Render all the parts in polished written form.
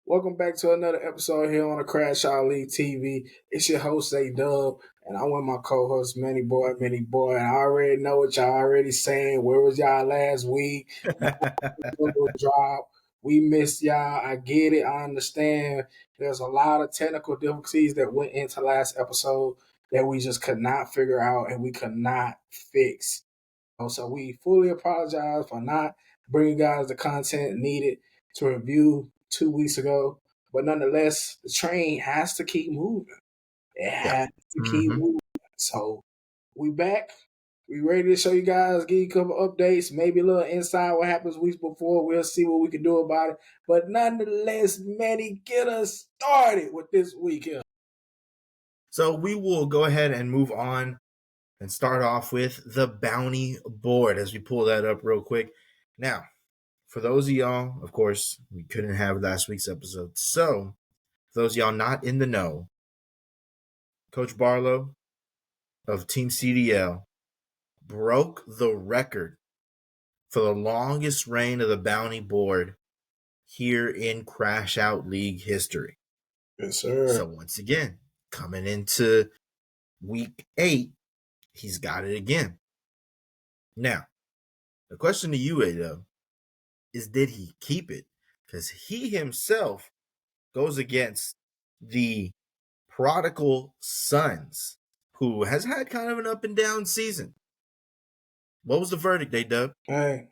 Welcome back to another episode here on the Crash Out League TV. It's your host, A-Dub, and I'm with my co-host, Manny Boy. And I already know what y'all already saying. Where was y'all last week? Drop. We missed y'all. I get it. I understand. There's a lot of technical difficulties that went into last episode that we just could not figure out and we could not fix. So we fully apologize for not bringing guys the content needed to review 2 weeks ago. But nonetheless, the train has to keep moving. It Yeah. has to keep moving. So we back. We ready to show you guys, give you a couple updates, maybe a little inside what happens weeks before. We'll see what we can do about it. But nonetheless, Manny, get us started with this week here. So we will go ahead and move on and start off with the bounty board as we pull that up real quick. Now, for those of y'all, of course, we couldn't have last week's episode. So, for those of y'all not in the know, Coach Barlow of Team CDL broke the record for the longest reign of the bounty board here in Crash Out League history. Yes, sir. So once again, coming into week 8, he's got it again. Now, the question to you, Ada, is did he keep it? Because he himself goes against the prodigal sons, who has had kind of an up and down season. What was the verdict, A-Dub? Hey,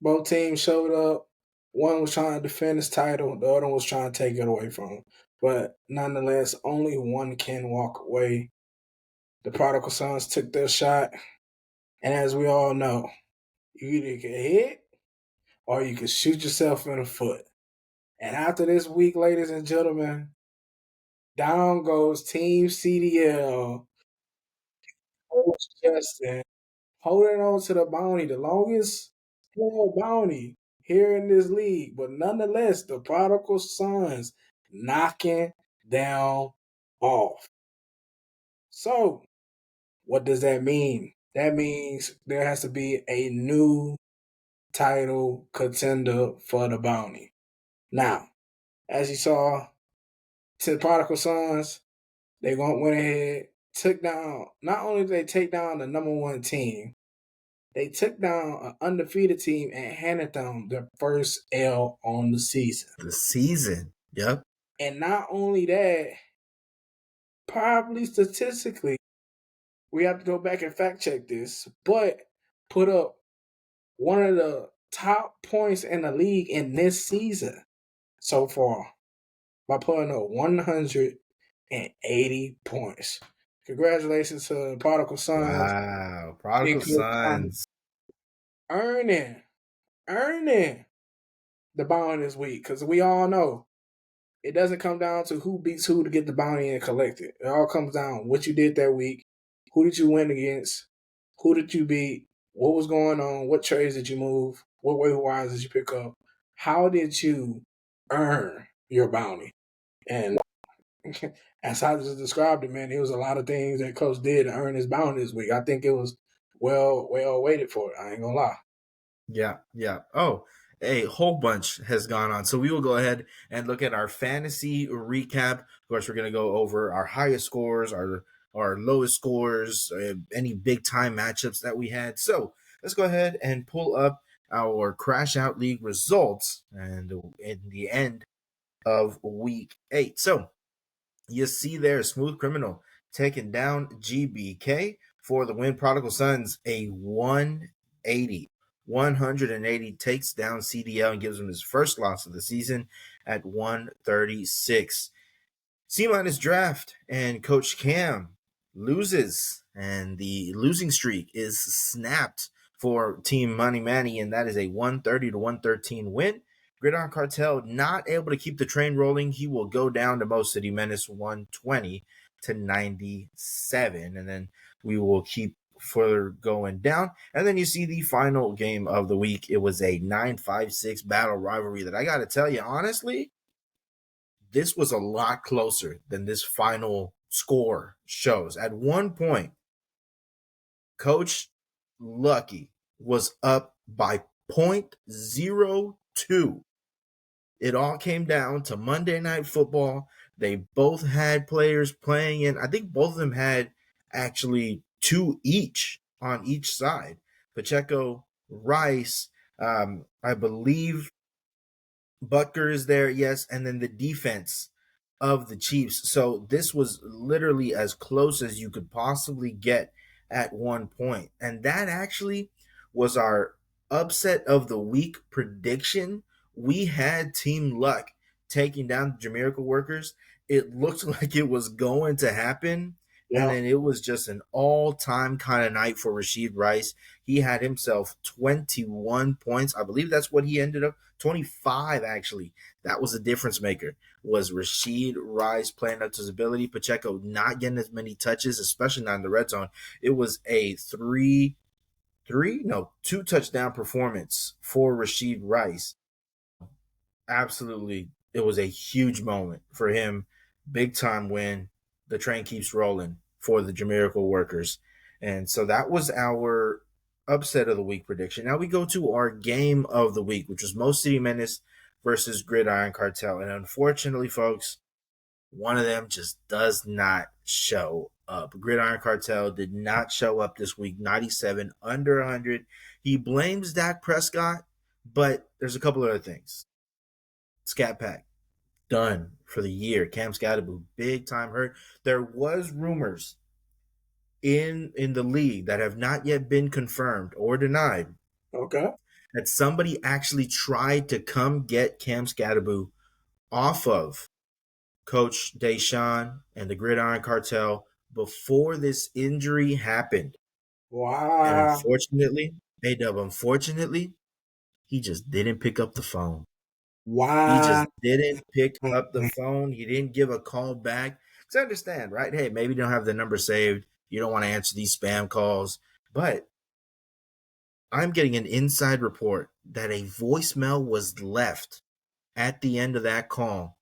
both teams showed up. One was trying to defend his title, the other was trying to take it away from him. But nonetheless, only one can walk away. The prodigal sons took their shot, and as we all know, you either can hit or you can shoot yourself in the foot. And after this week, ladies and gentlemen, down goes Team CDL. Coach Justin holding on to the bounty, the longest bounty here in this league. But nonetheless, the prodigal sons knocking down off. So, what does that mean? That means there has to be a new title contender for the bounty. Now, as you saw, to the prodigal sons, they went ahead, took down, not only did they take down the number one team, they took down an undefeated team and handed them their first L on the season. The season, yep. And not only that, probably statistically, we have to go back and fact check this, but put up one of the top points in the league in this season so far by putting up 180 points. Congratulations to Prodigal Sons. Wow, Prodigal Sons. Earning the bounty this week, because we all know it doesn't come down to who beats who to get the bounty and collect it. It all comes down what you did that week, who did you win against, who did you beat, what was going on, what trades did you move, what waiver wires did you pick up, how did you earn your bounty. And as I just described it, man, it was a lot of things that Coach did to earn his bounty this week. I think it was well waited for it. I ain't gonna lie. Yeah. Oh, a whole bunch has gone on. So we will go ahead and look at our fantasy recap. Of course, we're going to go over our highest scores, our lowest scores, any big time matchups that we had. So let's go ahead and pull up our Crash Out League results and in the end of week 8. So you see there, Smooth Criminal taking down GBK for the win. Prodigal Sons, a 180 takes down CDL and gives him his first loss of the season at 136. C- draft and Coach Cam loses, and the losing streak is snapped for Team Money Manny, and that is a 130 to 113 win. Gridiron Cartel not able to keep the train rolling. He will go down to Mo City Menace 120 to 97, and then we will keep further going down. And then you see the final game of the week. It was a 9-5-6 battle rivalry that I got to tell you, honestly, this was a lot closer than this final score shows. At one point, Coach Lucky was up by 0.02 it all came down to Monday Night Football. They both had players playing, and I think both of them had actually two each on each side. Pacheco, Rice, I believe Butker is there, yes, and then the defense of the Chiefs. So this was literally as close as you could possibly get at one point. And that actually was our upset of the week prediction. We had Team Luck taking down the Jamaica Workers. It looked like it was going to happen. And Yeah. then it was just an all-time kind of night for Rashid Rice. He had himself 21 points. I believe that's what he ended up 25 actually. That was a difference maker. Was Rashid Rice playing up to his ability? Pacheco not getting as many touches, especially not in the red zone. It was a two touchdown performance for Rashid Rice. Absolutely, it was a huge moment for him. Big time win. The train keeps rolling for the Jamaica Workers. And so that was our upset of the week prediction. Now we go to our game of the week, which was Mo City Menace versus Gridiron Cartel. And unfortunately, folks, one of them just does not show up. Gridiron Cartel did not show up this week. 97, under 100. He blames Dak Prescott, but there's a couple other things. Scat Pack, done for the year. Cam Scatterboo, big time hurt. There was rumors in the league that have not yet been confirmed or denied Okay. that somebody actually tried to come get Cam Scatterboo off of Coach Deshaun and the Gridiron Cartel before this injury happened. And Wow. unfortunately, he just didn't pick up the phone. He Wow. just didn't pick up the phone. He didn't give a call back. Because I understand, right? Hey, maybe you don't have the number saved. You don't want to answer these spam calls. But I'm getting an inside report that a voicemail was left at the end of that call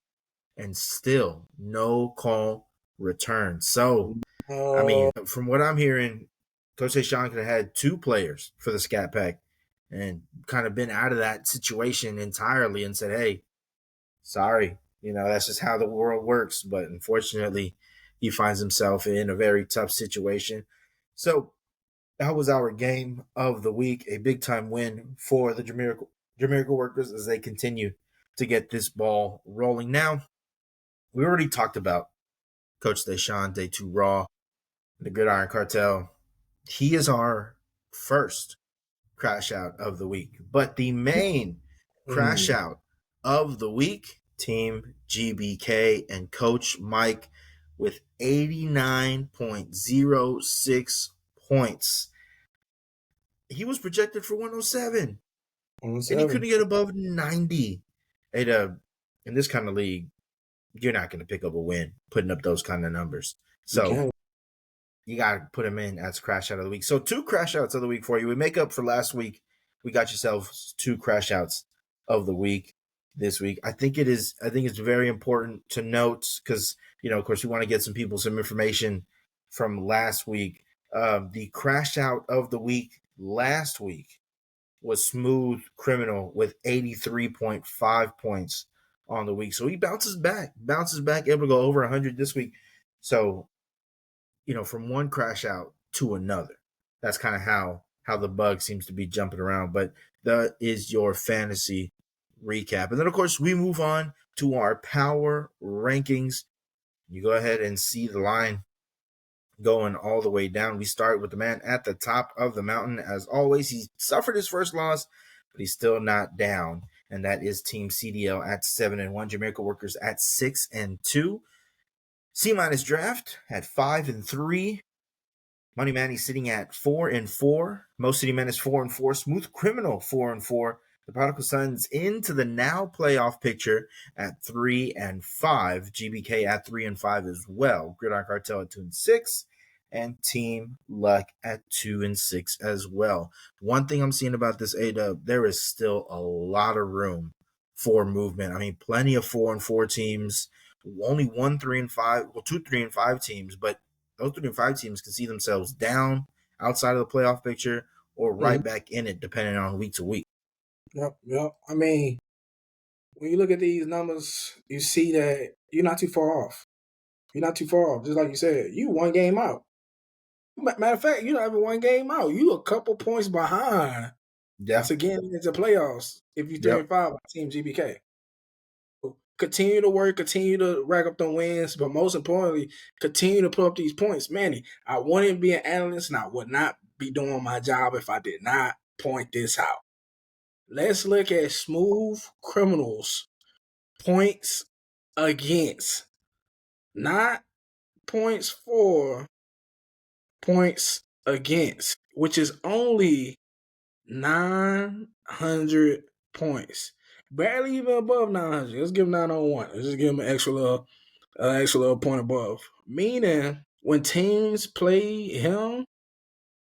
and still no call returned. So, I mean, Oh, from what I'm hearing, Coach Deshaun could have had two players for the Scat Pack and kind of been out of that situation entirely and said, hey, sorry, that's just how the world works. But unfortunately, he finds himself in a very tough situation. So that was our game of the week, a big time win for the Jamaica Workers as they continue to get this ball rolling. Now, we already talked about Coach Deshaun, Day 2 Raw, the Gridiron Cartel. He is our first crash out of the week. But the main crash out of the week, Team GBK and Coach Mike with 89.06 points. He was projected for 107, and he couldn't get above 90. In this kind of league, you're not going to pick up a win putting up those kind of numbers. So you got to put him in as crash out of the week. So 2 crash outs of the week for you. We make up for last week. We got yourselves 2 crash outs of the week this week. I think it's very important to note because, of course, we want to get some people some information from last week. The crash out of the week last week was Smooth Criminal with 83.5 points on the week. So he bounces back, able to go over 100 this week. So, from one crash out to another. That's kind of how the bug seems to be jumping around. But that is your fantasy recap. And then, of course, we move on to our power rankings. You go ahead and see the line going all the way down. We start with the man at the top of the mountain. As always, he suffered his first loss, but he's still not down. And that is Team CDL at 7-1. Jamaica Workers at 6-2. C- Draft at 5-3. Money Manny sitting at 4-4. Mo City Menace 4-4. Smooth Criminal 4-4. The Prodigal Sons into the now playoff picture at 3-5. GBK at 3-5 as well. Gridiron Cartel at 2-6. And Team Luck at 2-6 as well. One thing I'm seeing about this A-Dub, there is still a lot of room for movement. I mean, plenty of 4-4 teams. Only 1 3-5, well, 2 3-5 teams, but those 3-5 teams can see themselves down outside of the playoff picture or right back in it, depending on week to week. Yep. I mean, when you look at these numbers, you see that you're not too far off. You're not too far off. Just like you said, you one game out. Matter of fact, you're not even one game out. You a couple points behind Yeah. to get into playoffs if you Yep. 3-5 by Team GBK. Continue to work, continue to rack up the wins, but most importantly, continue to put up these points. Manny, I wouldn't be an analyst and I would not be doing my job if I did not point this out. Let's look at Smooth Criminals points against, not points for, points against, which is only 900 points. Barely even above 900. Let's give him 901. Let's just give him an extra little point above. Meaning, when teams play him,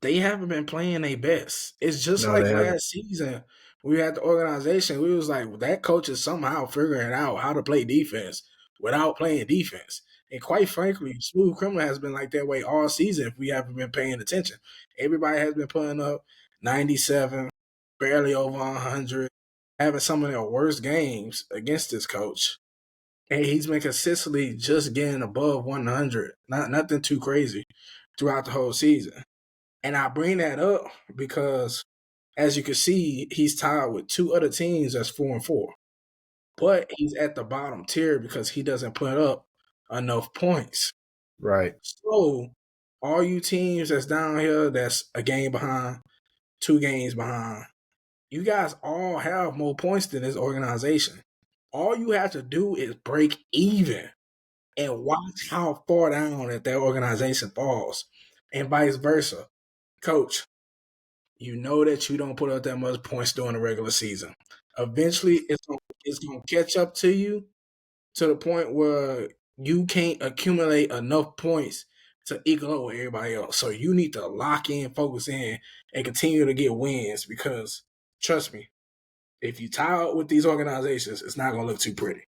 they haven't been playing their best. It's just No, like they haven't. last season. We had the organization. We was like, that coach is somehow figuring out how to play defense without playing defense. And quite frankly, Smooth Criminal has been like that way all season if we haven't been paying attention. Everybody has been putting up 97, barely over 100, having some of their worst games against this coach. And he's been consistently just getting above 100. Nothing too crazy throughout the whole season. And I bring that up because, as you can see, he's tied with two other teams that's 4-4. But he's at the bottom tier because he doesn't put up enough points. Right. So, all you teams that's down here that's a game behind, 2 games behind, you guys all have more points than this organization. All you have to do is break even and watch how far down that organization falls, and vice versa. Coach, you know that you don't put up that much points during the regular season. Eventually, it's gonna catch up to you to the point where you can't accumulate enough points to equal up with everybody else. So you need to lock in, focus in, and continue to get wins because trust me, if you tie up with these organizations, it's not gonna look too pretty.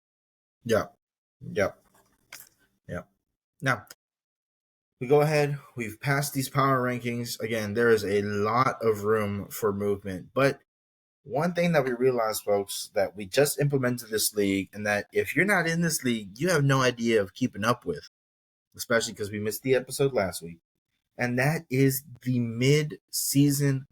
Yep. Yep. Yep. Now, we go ahead. We've passed these power rankings. Again, there is a lot of room for movement. But one thing that we realized, folks, that we just implemented this league, and that if you're not in this league, you have no idea of keeping up with, especially because we missed the episode last week. And that is the mid-season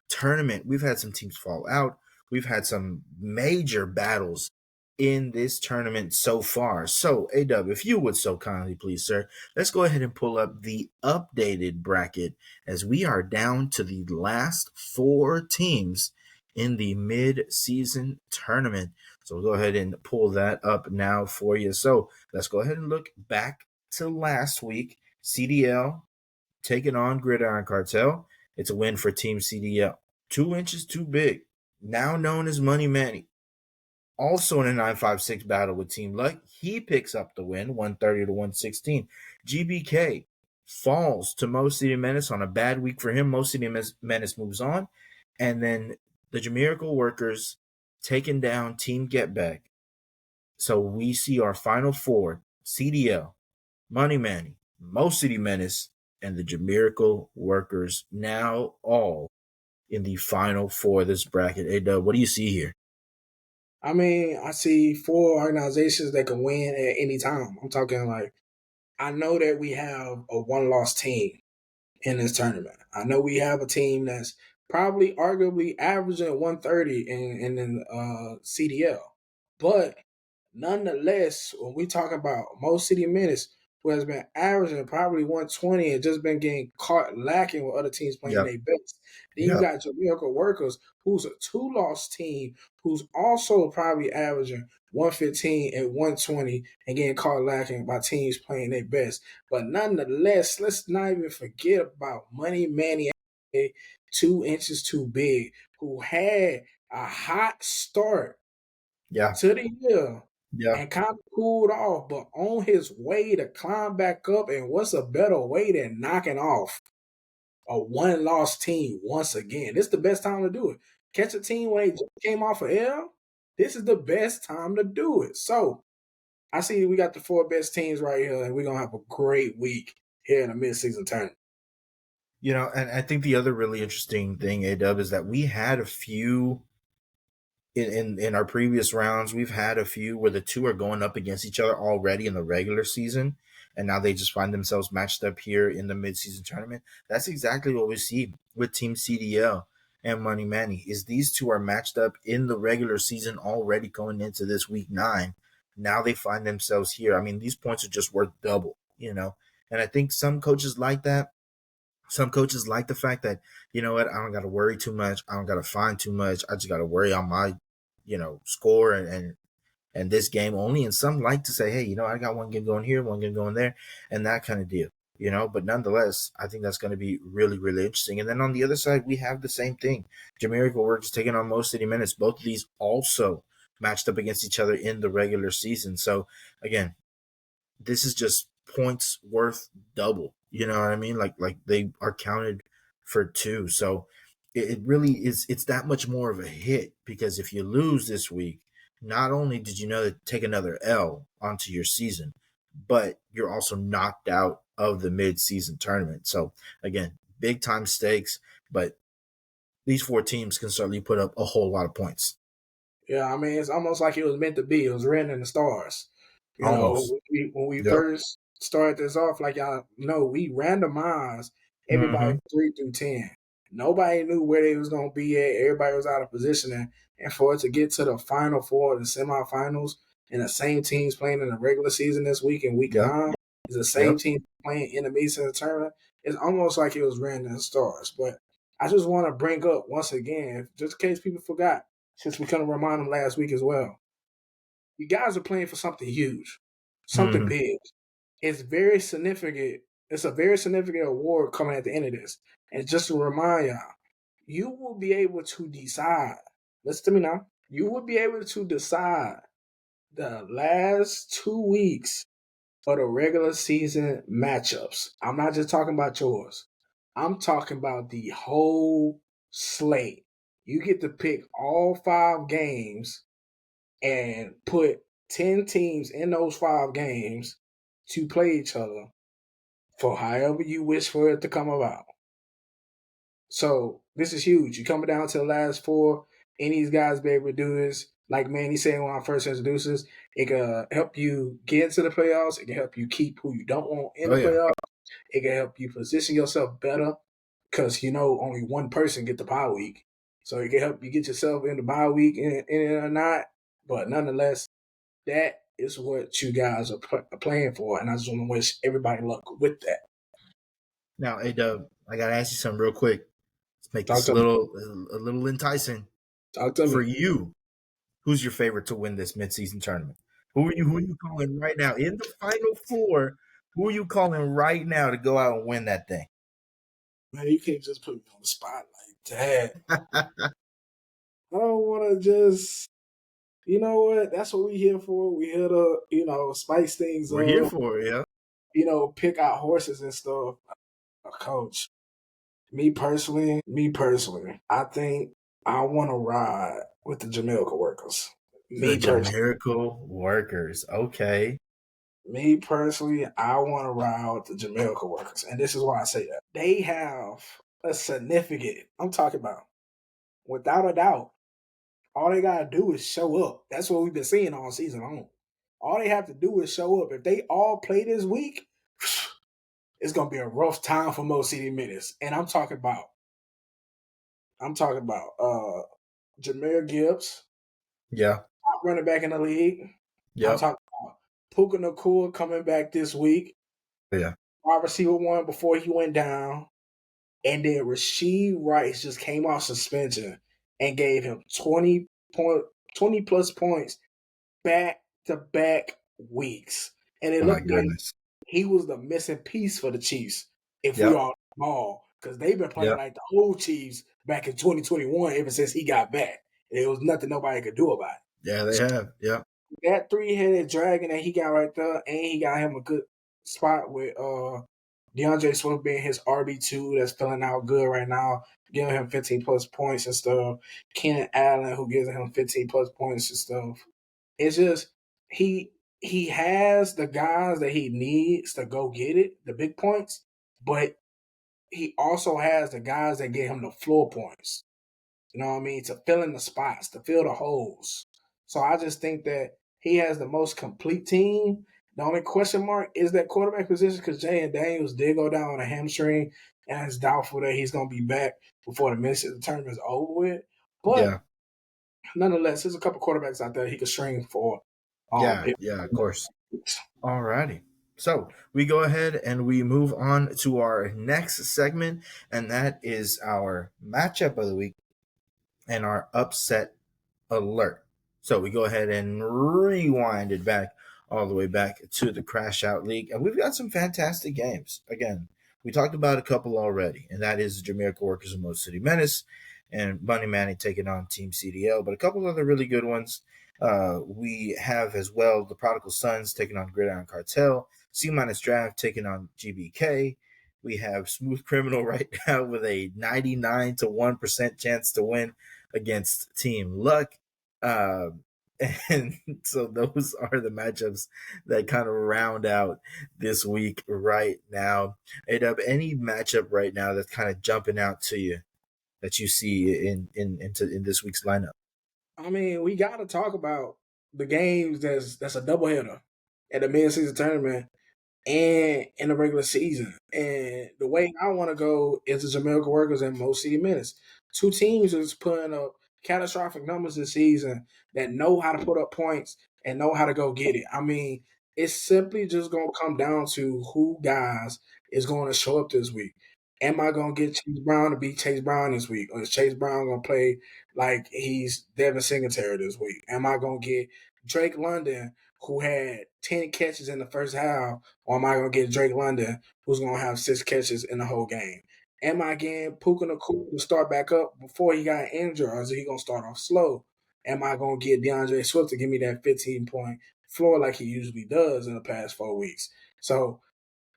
tournament. We've had some teams fall out. We've had some major battles in this tournament so far. So, AW, if you would so kindly, please, sir, let's go ahead and pull up the updated bracket as we are down to the last 4 teams in the mid-season tournament. So we'll go ahead and pull that up now for you. So let's go ahead and look back to last week. CDL taking on Gridiron Cartel. It's a win for Team CDL. 2 inches too big, now known as Money Manny. Also in a 956 battle with Team Luck, he picks up the win, 130 to 116. GBK falls to Mo City Menace on a bad week for him. Mo City Menace moves on. And then the Jamirical Workers taking down Team Get Back. So we see our final 4, CDL, Money Manny, Mo City Menace, and the Jamirical Workers now all in the final 4 of this bracket. Hey, Dub, what do you see here? I mean, I see 4 organizations that can win at any time. I'm talking like, I know that we have a 1-loss team in this tournament. I know we have a team that's probably arguably averaging 130 in CDL. But nonetheless, when we talk about Mo City Menace, who has been averaging probably 120 and just been getting caught lacking with other teams playing their best. Then you got Jamaica Workers, who's a 2-loss team, who's also probably averaging 115 and 120 and getting caught lacking by teams playing their best. But nonetheless, let's not even forget about Money Manny, 2 inches too big, who had a hot start to the year and kind of cooled off, but on his way to climb back up. And what's a better way than knocking off a 1-loss team once again? This is the best time to do it. Catch a team when they just came off of L. This is the best time to do it. So I see we got the 4 best teams right here, and we're gonna have a great week here in the mid-season tournament. You know, and I think the other really interesting thing, A-Dub, is that we had a few in our previous rounds, we've had a few where the two are going up against each other already in the regular season, and now they just find themselves matched up here in the midseason tournament. That's exactly what we see with Team CDL and Money Manny. Is these two are matched up in the regular season already going into this week 9. Now they find themselves here. I mean, these points are just worth double, And I think some coaches like that. Some coaches like the fact that, you know what, I don't got to worry too much. I don't got to find too much. I just got to worry on my, score and this game only. And some like to say, hey, I got one game going here, one game going there, and that kind of deal, But nonetheless, I think that's going to be really, really interesting. And then on the other side, we have the same thing. Jamaica Works taking on Mo City Minutes. Both of these also matched up against each other in the regular season. So again, this is just points worth double. You know what I mean? Like they are counted for 2. So it really is. It's that much more of a hit because if you lose this week, not only did you know to take another L onto your season, but you're also knocked out of the mid-season tournament. So again, big time stakes, but these 4 teams can certainly put up a whole lot of points. Yeah, I mean, it's almost like it was meant to be. It was written in the stars. Almost. When we Yep. first started this off, like y'all know, we randomized everybody 3 through 10. Nobody knew where they was going to be at. Everybody was out of position. And for it to get to the Final Four, the semifinals, and the same teams playing in the regular season this week in week 9 is the same team playing in the mid-season tournament. It's almost like it was written in the stars. But I just want to bring up once again, just in case people forgot, since we couldn't remind them last week as well. You guys are playing for something huge, something big. It's very significant. It's a very significant award coming at the end of this. And just to remind y'all, you will be able to decide. Listen to me now. You will be able to decide the last 2 weeks of the regular season matchups. I'm not just talking about yours. I'm talking about the whole slate. You get to pick all 5 games and put 10 teams in those 5 games to play each other for however you wish for it to come about. So this is huge. You're coming down to the last 4. Any of these guys be able to do this. Like Manny said when I first introduced this, it can help you get into the playoffs. It can help you keep who you don't want in the playoffs. It can help you position yourself better because, only one person get the bye week. So it can help you get yourself in the bye week in it or not. But nonetheless, that is what you guys are playing for, and I just want to wish everybody luck with that. Now, hey Doug, I gotta ask you something real quick. Let's make this a little enticing. Talk to for me. you. Who's your favorite to win this midseason tournament? Who are you calling right now in the Final Four? Who are you calling right now to go out and win that thing? Man, you can't just put me on the spot like that. I don't want to just. You know what? That's what we here for. We here to, spice things up. We're here for it, yeah. Pick out horses and stuff. Coach, me personally, I think I want to ride with the Jamaica Workers. Jamaica Workers, okay. Me personally, I want to ride with the Jamaica Workers. And this is why I say that. They have a significant, I'm talking about, without a doubt, all they got to do is show up. That's what we've been seeing all season long. All they have to do is show up. If they all play this week, it's going to be a rough time for Mo City Minutes. And I'm talking about Jahmyr Gibbs. Yeah. Top running back in the league. Yeah. I'm talking about Puka Nacua coming back this week. Yeah. Wide receiver 1 before he went down. And then Rashee Rice just came off suspension and gave him 20 plus points back-to-back weeks. And it looked like he was the missing piece for the Chiefs if we all ball. Because they've been playing like the old Chiefs back in 2021 ever since he got back. And there was nothing nobody could do about it. Yeah, they have. Yeah. That 3-headed dragon that he got right there, and he got him a good spot with DeAndre Swift being his RB2 that's filling out good right now, giving him 15 plus points and stuff. Keenan Allen, who gives him 15 plus points and stuff. It's just he has the guys that he needs to go get it, the big points, but he also has the guys that get him the floor points. You know what I mean? To fill in the spots, to fill the holes. So I just think that he has the most complete team. The only question mark is that quarterback position because Jay Daniels did go down on a hamstring, and it's doubtful that he's going to be back before the midseason tournament is over with. But Yeah. nonetheless, there's a couple quarterbacks out there he could string for. Yeah. Yeah. Of course. Alrighty. So we go ahead and we move on to our next segment, and that is our matchup of the week and our upset alert. So we go ahead and rewind it back all the way back to the Crash Out League. And we've got some fantastic games. Again, we talked about a couple already, and that is Jamaica Workers and Motor City Menace and Bunny Manny taking on Team CDL. But a couple other really good ones. We have as well the Prodigal Sons taking on Gridiron Cartel, C Minus Draft taking on GBK. We have Smooth Criminal right now with a 99 to 1% chance to win against Team Luck. And so those are the matchups that kind of round out this week right now. A-Dub, any matchup right now that's kind of jumping out to you that you see in this week's lineup? I mean, we got to talk about the games that's a doubleheader at the mid-season tournament and in the regular season. And the way I want to go is the Jamaica Workers and Mo City Menace. Two teams is putting up catastrophic numbers this season that know how to put up points and know how to go get it. I mean, it's simply just going to come down to who guys is going to show up this week. Am I going to get Chase Brown to beat Chase Brown this week? Or is Chase Brown going to play like he's Devin Singletary this week? Am I going to get Drake London, who had 10 catches in the first half, or am I going to get Drake London, who's going to have 6 catches in the whole game? Am I getting Puka Nacua to start back up before he got injured, or is he going to start off slow? Am I going to get DeAndre Swift to give me that 15-point floor like he usually does in the past 4 weeks? So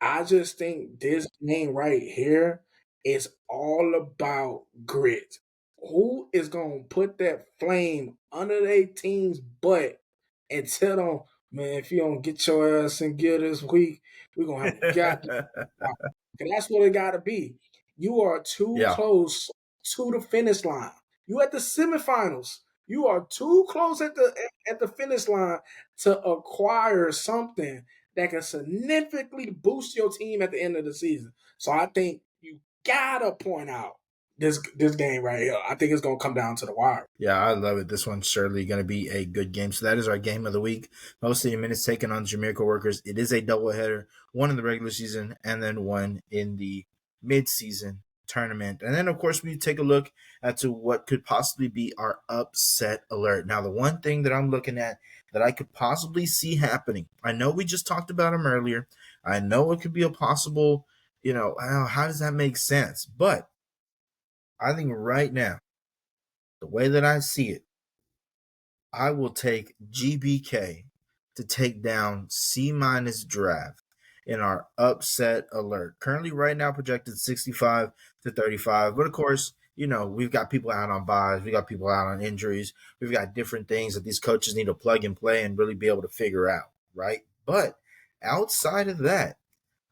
I just think this game right here is all about grit. Who is going to put that flame under their team's butt and tell them, man, if you don't get your ass in gear this week, we're going to have got and that's what it got to be. You are too close to the finish line. You at the semifinals. You are too close at the finish line to acquire something that can significantly boost your team at the end of the season. So I think you gotta point out this game right here. I think it's gonna come down to the wire. Yeah, I love it. This one's surely going to be a good game. So that is our game of the week. Mo City Menace taking on Jamaica Workers. It is a doubleheader, one in the regular season and then one in the mid-season tournament. And then, of course, we take a look at to what could possibly be our upset alert. Now, the one thing that I'm looking at that I could possibly see happening, I know we just talked about him earlier. I know it could be a possible, how does that make sense? But I think right now, the way that I see it, I will take GBK to take down C minus draft in our upset alert. Currently, right now, projected 65 to 35. But of course, we've got people out on buys, we got people out on injuries, we've got different things that these coaches need to plug and play and really be able to figure out, right? But outside of that,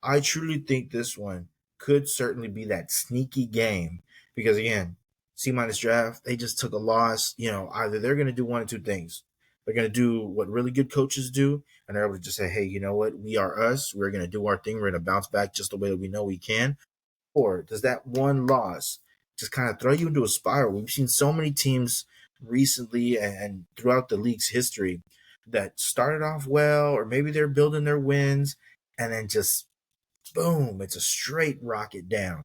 I truly think this one could certainly be that sneaky game because, again, C minus draft, they just took a loss. Either they're going to do one or two things. They're going to do what really good coaches do, and they're able to just say, hey, you know what? We are us. We're going to do our thing. We're going to bounce back just the way that we know we can. Or does that one loss just kind of throw you into a spiral? We've seen so many teams recently and throughout the league's history that started off well, or maybe they're building their wins, and then just boom, it's a straight rocket down.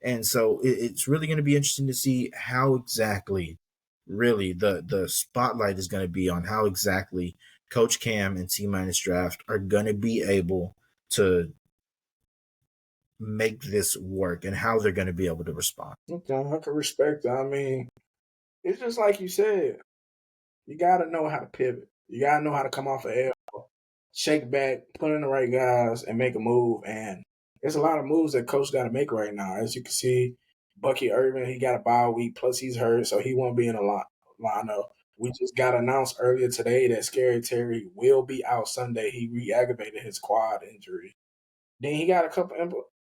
And so it's really going to be interesting to see how exactly really the spotlight is going to be on how exactly Coach Cam and C minus draft are going to be able to make this work and how they're going to be able to respond. Okay, I can respect that. I mean, it's just like you said. You got to know how to pivot. You got to know how to come off an L, shake back, put in the right guys, and make a move. And there's a lot of moves that coach got to make right now. As you can see, Bucky Irvin, he got a bye week, plus he's hurt, so he won't be in a lineup. We just got announced earlier today that Scary Terry will be out Sunday. He re-aggravated his quad injury. Then he got a couple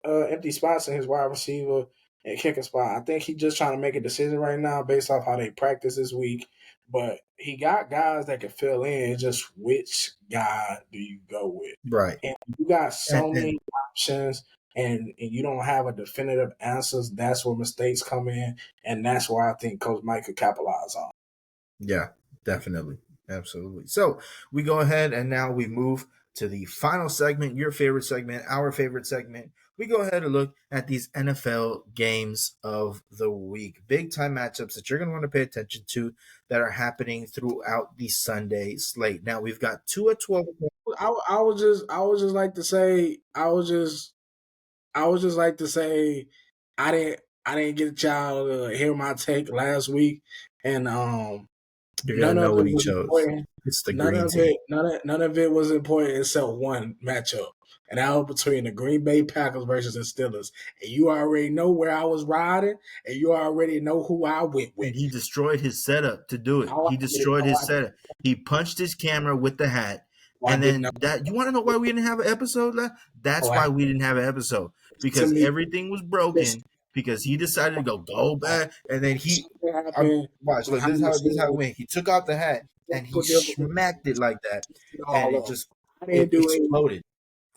empty spots in his wide receiver at kicking spot. I think he's just trying to make a decision right now based off how they practice this week. But he got guys that can fill in. It's just which guy do you go with? Right. And you got so And many options and you don't have a definitive answers, that's where mistakes come in. And that's where I think Coach Mike could capitalize on. yeah, definitely. Absolutely. So we go ahead and now we move to the final segment, your favorite segment, our favorite segment. We go ahead and look at these NFL games of the week, big time matchups that you're going to want to pay attention to that are happening throughout the Sunday slate. Now we've got two at 12. I would just like to say I would just like to say I didn't get a child to hear my take last week, and You're going none to of know it what he was chose. important. It's the green team. None of it was important except one matchup, and that was between the Green Bay Packers versus the Steelers. And you already know where I was riding, and you already know who I went with. And he destroyed his setup to do it. No, I He didn't. destroyed his setup. He punched his camera with the hat. No, I And didn't know. then that you want to know why we didn't have an episode left? That's Oh, why we didn't have an episode. to Because me, everything was this broken because he decided to go back and then happened watch, look, behind the this is how it scenes. went. He took out the hat and he smacked it like that and All it of them. just I didn't it do anything. exploded.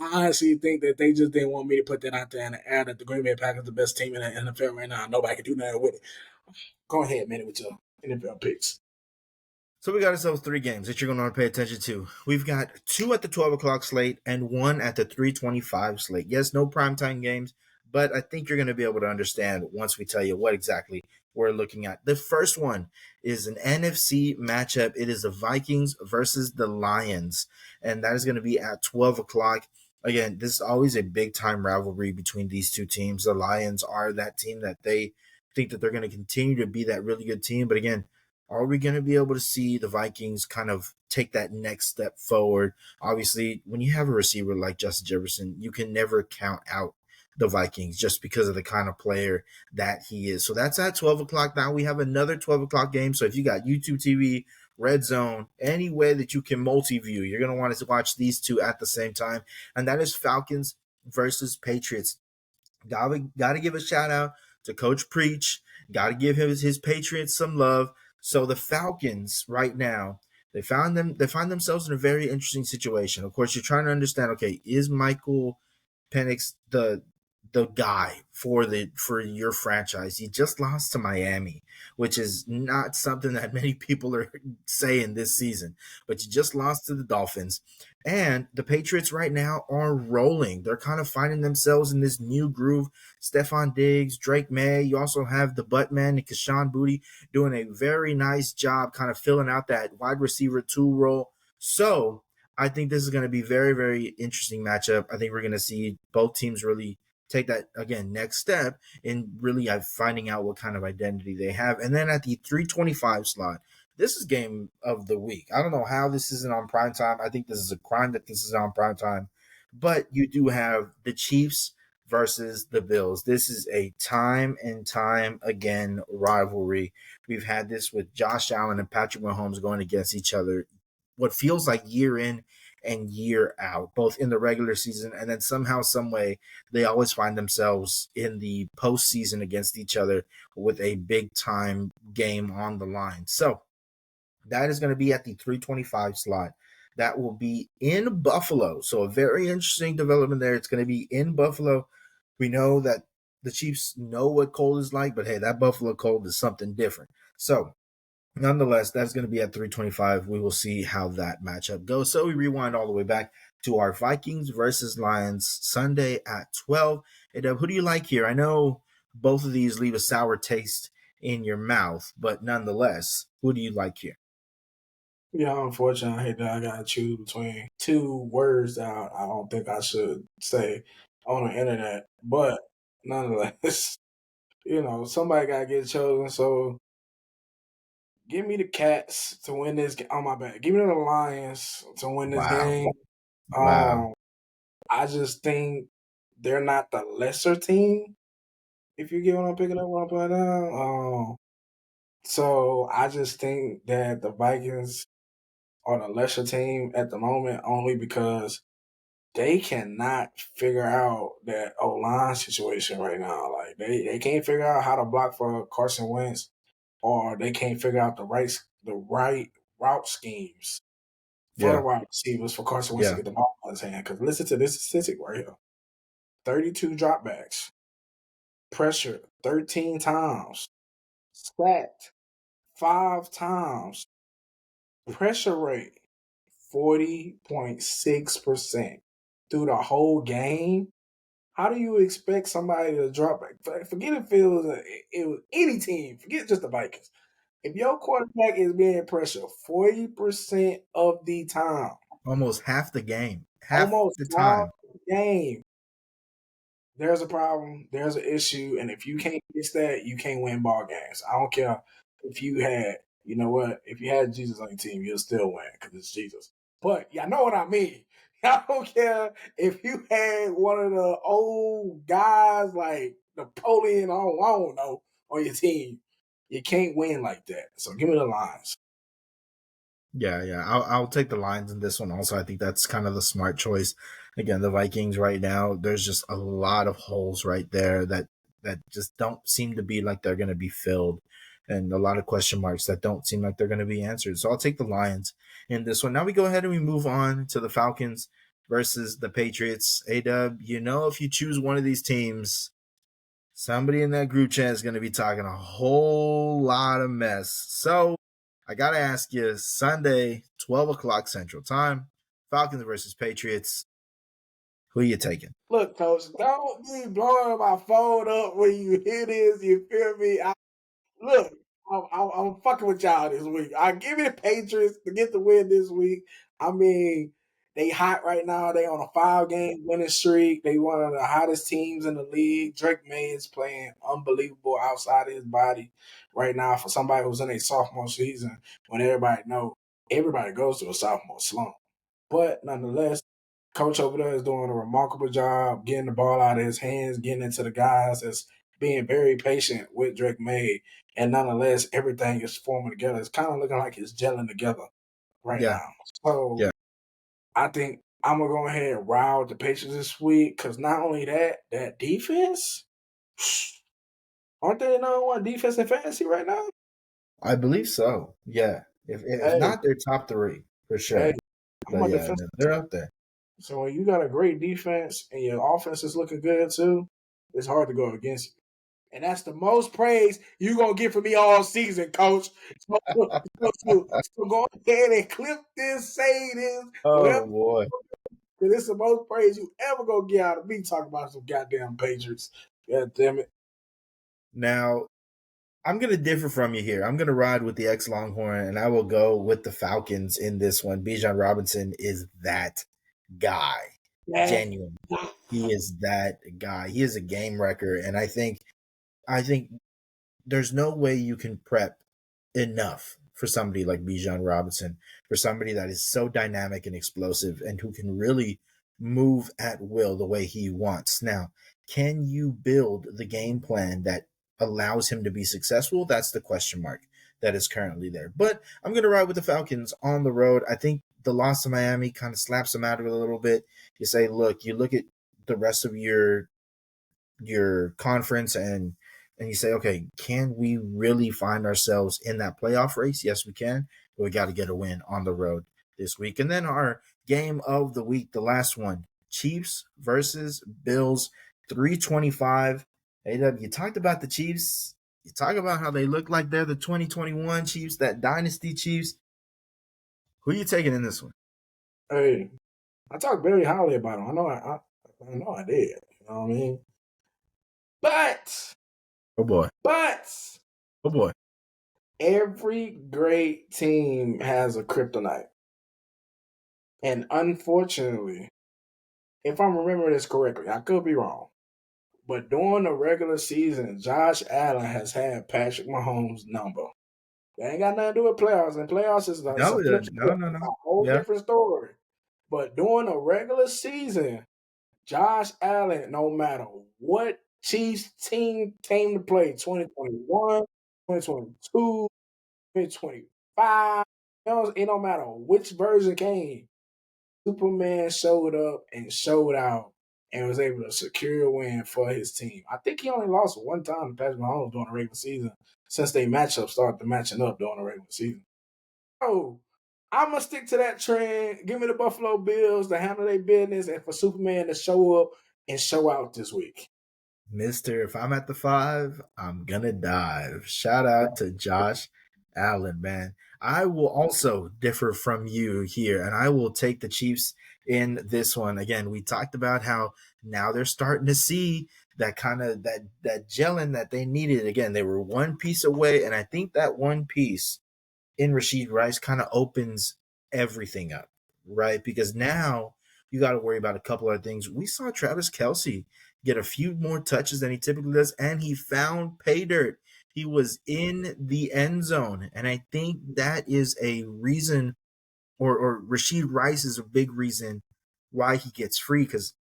I honestly think that they just didn't want me to put that out there and add that the Green Bay Packers the best team in the NFL right now. Nobody can do nothing with it. Go ahead, man, with your NFL picks. So we got ourselves 3 games that you're going to want to pay attention to. We've got 2 at the 12 o'clock slate and 1 at the 3:25 slate. Yes, no primetime games, but I think you're going to be able to understand once we tell you what exactly we're looking at. The first one is an NFC matchup. It is the Vikings versus the Lions, and that is going to be at 12 o'clock. Again, this is always a big time rivalry between these two teams. The Lions are that team that they think that they're going to continue to be that really good team, but again, are we going to be able to see the Vikings kind of take that next step forward? Obviously, when you have a receiver like Justin Jefferson, you can never count out the Vikings just because of the kind of player that he is. So that's at 12 o'clock. Now we have another 12 o'clock game. So if you got YouTube TV, Red Zone, any way that you can multi-view, you're going to want to watch these two at the same time. And that is Falcons versus Patriots. Gotta give a shout out to Coach Preach. Gotta give his Patriots some love. So the Falcons right now, they find themselves in a very interesting situation. Of course, you're trying to understand, okay, is Michael Penix the guy for your franchise? He just lost to Miami, which is not something that many people are saying this season. But you just lost to the Dolphins. And the Patriots right now are rolling. They're kind of finding themselves in this new groove. Stephon Diggs, Drake May. You also have the Buttman and Kashawn Booty doing a very nice job kind of filling out that wide receiver 2 role. So I think this is going to be very, very interesting matchup. I think we're going to see both teams really take that, again, next step in really finding out what kind of identity they have. And then at the 3:25 slot, this is game of the week. I don't know how this isn't on prime time. I think this is a crime that this is on prime time. But you do have the Chiefs versus the Bills. This is a time and time again rivalry. We've had this with Josh Allen and Patrick Mahomes going against each other what feels like year in and year out, both in the regular season and then somehow, some way, they always find themselves in the postseason against each other with a big time game on the line. So that is going to be at the 3:25 slot. That will be in Buffalo. So a very interesting development there. It's going to be in Buffalo. We know that the Chiefs know what cold is like, but hey, that Buffalo cold is something different. So nonetheless, that's going to be at 3:25. We will see how that matchup goes. So we rewind all the way back to our Vikings versus Lions Sunday at 12. And who do you like here? I know both of these leave a sour taste in your mouth, but nonetheless, who do you like here? Yeah, unfortunately, I hate that I got to choose between two words that I don't think I should say on the internet. But nonetheless, somebody got to get chosen. So give me the Cats to win this game. Oh, my bad. Give me the Lions to win this Wow. game. Wow. I just think they're not the lesser team, if you get what I'm picking up what I'm putting down. So I just think that the Vikings are the lesser team at the moment only because they cannot figure out that O-line situation right now. Like they can't figure out how to block for Carson Wentz, or they can't figure out the right route schemes for the Yeah. wide receivers for Carson Wentz to Yeah. get the ball in his hand. Because listen to this statistic right here: 32 dropbacks, pressure 13 times, sacked 5 times, pressure rate 40.6% through the whole game. How do you expect somebody to drop back? Forget if it was any team. Forget just the Vikings. If your quarterback is being pressured 40% of the time, Almost half the game. Half almost the half time. the game, there's a problem, there's an issue, and if you can't fix that, you can't win ball games. I don't care if you had, you know what, if you had Jesus on your team, you'll still win because it's Jesus. But y'all know what I mean. I don't care if you had one of the old guys like Napoleon, I don't know, on your team. You can't win like that. So give me the lines. Yeah, yeah. I'll take the Lions in this one also. I think that's kind of the smart choice. Again, the Vikings right now, there's just a lot of holes right there that just don't seem to be like they're going to be filled, and a lot of question marks that don't seem like they're going to be answered. So I'll take the Lions in this one. Now we go ahead and we move on to the Falcons versus the Patriots. A-Dub, if you choose one of these teams, somebody in that group chat is going to be talking a whole lot of mess. So I got to ask you, Sunday, 12 o'clock Central Time, Falcons versus Patriots. Who are you taking? Look, coach, don't be blowing my phone up when you hear this. You feel me? Look, I'm fucking with y'all this week. I give me the Patriots to get the win this week. I mean, they hot right now. They on a 5-game winning streak. They one of the hottest teams in the league. Drake May is playing unbelievable outside of his body right now for somebody who's in a sophomore season when everybody goes through a sophomore slump. But nonetheless, coach over there is doing a remarkable job getting the ball out of his hands, getting into the guys that's being very patient with Drake May. And nonetheless, everything is forming together. It's kind of looking like it's gelling together right Yeah, now. So yeah. I think I'm going to go ahead and ride the Patriots this week because not only that defense, aren't they the number one defense in fantasy right now? I believe so. Yeah. If Hey, not, they're top three for hey, sure. I'm But a yeah, defense. they're up there. So when you got a great defense and your offense is looking good too, it's hard to go against you. And that's the most praise you're going to get from me all season, coach. So go ahead and clip this, say this, whatever. Oh boy. Because it's the most praise you ever going to get out of me talking about some goddamn Patriots. God damn it. Now, I'm going to differ from you here. I'm going to ride with the ex Longhorn, and I will go with the Falcons in this one. Bijan Robinson is that guy. That, Genuine. He is that guy. He is a game wrecker, and I think there's no way you can prep enough for somebody like Bijan Robinson, for somebody that is so dynamic and explosive and who can really move at will the way he wants. Now, can you build the game plan that allows him to be successful? That's the question mark that is currently there. But I'm going to ride with the Falcons on the road. I think the loss to Miami kind of slaps them out of it a little bit. You say, look, you look at the rest of your conference and you say, okay, can we really find ourselves in that playoff race? Yes, we can. But we got to get a win on the road this week. And then our game of the week, the last one, Chiefs versus Bills, 325. AW, you talked about the Chiefs. You talk about how they look like they're the 2021 Chiefs, that dynasty Chiefs. Who are you taking in this one? hey, I talked very highly about him. I know I did. You know what I mean? But, Oh boy. but, Oh boy. every great team has a kryptonite. And unfortunately, if I'm remembering this correctly, I could be wrong. But during the regular season, Josh Allen has had Patrick Mahomes' number. That ain't got nothing to do with playoffs. And playoffs is it's No, a flip no, script. no, It's a no. whole Yeah. different story. But during the regular season, Josh Allen, no matter what Chiefs team came to play, 2021, 2022, 2025, it don't matter which version came. Superman showed up and showed out and was able to secure a win for his team. I think he only lost one time to Patrick Mahomes during the regular season since they matchup started matching up during the regular season. So I'm gonna stick to that trend. Give me the Buffalo Bills to handle their business and for Superman to show up and show out this week. Mister, if I'm at the 5, I'm gonna dive. Shout out to Josh Allen, man. I will also differ from you here, and I will take the Chiefs in this one. Again, we talked about how now they're starting to see that kind of that gelling that they needed. Again, they were one piece away, and I think that one piece in Rashid Rice kind of opens everything up, right? Because now you got to worry about a couple of things. We saw Travis Kelce get a few more touches than he typically does, and he found pay dirt. He was in the end zone, and I think that is a reason, or Rashid Rice is a big reason why he gets free, because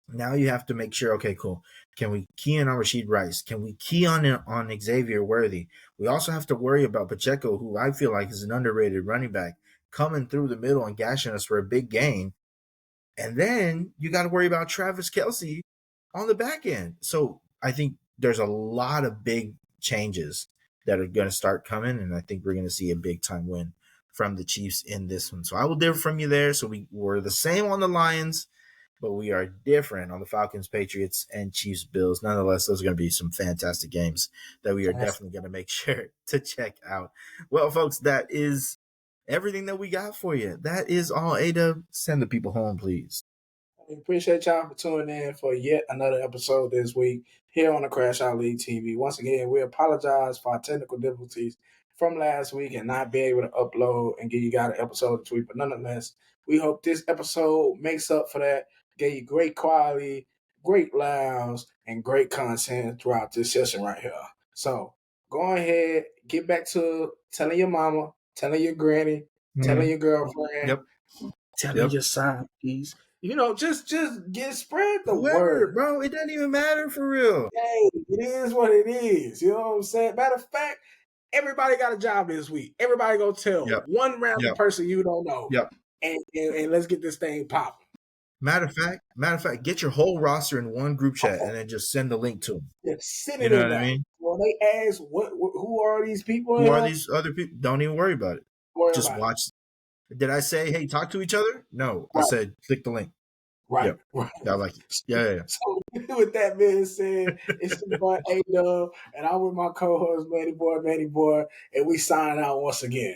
now you have to make sure, okay, cool. Can we key in on Rashid Rice? Can we key on Xavier Worthy? We also have to worry about Pacheco, who I feel like is an underrated running back, coming through the middle and gashing us for a big gain. And then you got to worry about Travis Kelce on the back end. So I think there's a lot of big changes that are going to start coming, and I think we're going to see a big time win from the Chiefs in this one. So I will differ from you there. So we're the same on the Lions, but we are different on the Falcons, Patriots, and Chiefs, Bills. Nonetheless, those are going to be some fantastic games that we are definitely going to make sure to check out. Well, folks, that is everything that we got for you. That is all. A-Dub, send the people home, please. We appreciate y'all for tuning in for yet another episode this week here on the Crash Out League TV. Once again, we apologize for our technical difficulties from last week and not being able to upload and give you guys an episode this week. But nonetheless, we hope this episode makes up for that. Gave you great quality, great laughs, and great content throughout this session right here. So go ahead, get back to telling your mama, telling your granny, telling your girlfriend, telling your side piece. Just get spread the word, bro. It doesn't even matter for real. Hey, it is what it is. You know what I'm saying? Matter of fact, everybody got a job this week. Everybody go tell one random person you don't know. And let's get this thing popping. Matter of fact, get your whole roster in one group chat and then just send the link to them. Just send it in there. I mean? When they ask who are these people? Who are these other people? Don't even worry about it. Just watch. Did I say, hey, talk to each other? No, I said click the link. Right. I like it. Yeah. So with that being said, it's the boy A-Dub, and I'm with my co-host Manny Boy, and we sign out once again.